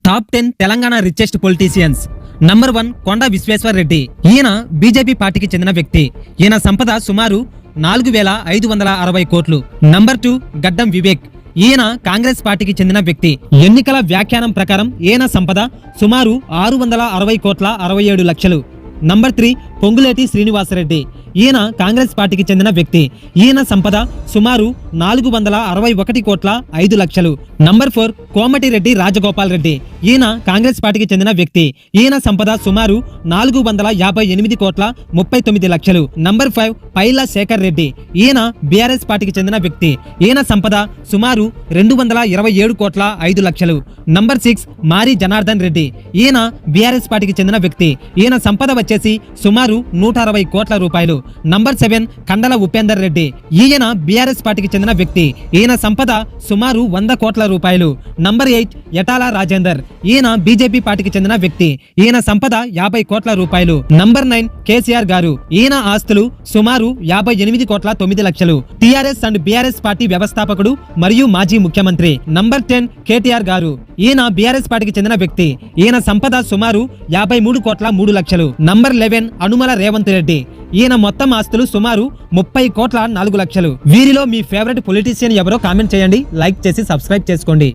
Top 10 Telangana richest politicians. Number 1 కొండ విశ్వేశ్వర్ రెడ్డి. ఈయన BJP పార్టీకి చెందిన వ్యక్తి. ఈయన సంపద సుమారు 4560 కోట్లు. నంబర్ 2 గడ్డం వివేక్. ఈయన కాంగ్రెస్ పార్టీకి చెందిన వ్యక్తి. ఎన్నికల వ్యాఖ్యానం ప్రకారం ఈయన సంపద సుమారు 660 కోట్ల 67 లక్షలు. నంబర్ 3 పొంగులేటి శ్రీనివాసరెడ్డి. ఈయన కాంగ్రెస్ పార్టీకి చెందిన వ్యక్తి. ఈయన సంపద సుమారు 461 కోట్ల 5 లక్షలు. నంబర్ 4 కోమటిరెడ్డి రాజగోపాల్ రెడ్డి. ఈయన కాంగ్రెస్ పార్టీకి చెందిన వ్యక్తి. ఈయన సంపద సుమారు 458 కోట్ల 39 లక్షలు. నంబర్ 5 పైల శేఖర్ రెడ్డి. ఈయన బీఆర్ఎస్ పార్టీకి చెందిన వ్యక్తి. ఈయన సంపద సుమారు 227 కోట్ల 5 లక్షలు. నంబర్ 6 మారి జనార్దన్ రెడ్డి. ఈయన బీఆర్ఎస్ పార్టీకి చెందిన వ్యక్తి. ఈయన సంపద వచ్చేసి సుమారు 160 కోట్ల రూపాయలు. నంబర్ 7 కండల ఉపేందర్ రెడ్డి. ఈయన బీఆర్ఎస్ పార్టీకి చెందిన వ్యక్తి. ఈయన సంపద సుమారు 100 కోట్ల రూపాయలు. నంబర్ 8 ఎటాల రాజేందర్. ఈయన బీజేపీ పార్టీకి చెందిన వ్యక్తి. ఈయన సంపద 50 కోట్ల రూపాయలు. నంబర్ 9 కేసీఆర్ గారు. ఈయన ఆస్తులు సుమారు 58 కోట్ల 9 లక్షలు. టీఆర్ఎస్ అండ్ బీఆర్ఎస్ పార్టీ వ్యవస్థాపకుడు మరియు మాజీ ముఖ్యమంత్రి. నంబర్ 10 కేటీఆర్ గారు. ఈయన బీఆర్ఎస్ పార్టీకి చెందిన వ్యక్తి. ఈయన సంపద సుమారు 53 కోట్ల 3 లక్షలు. నంబర్ 11 అనుమల రేవంత్ రెడ్డి. ఈయన మొత్తం ఆస్తులు సుమారు 30 కోట్ల 4 లక్షలు. వీరిలో మీ ఫేవరెట్ పొలిటీషియన్ ఎవరో కామెంట్ చేయండి, లైక్ చేసి సబ్స్క్రైబ్ చేసుకోండి.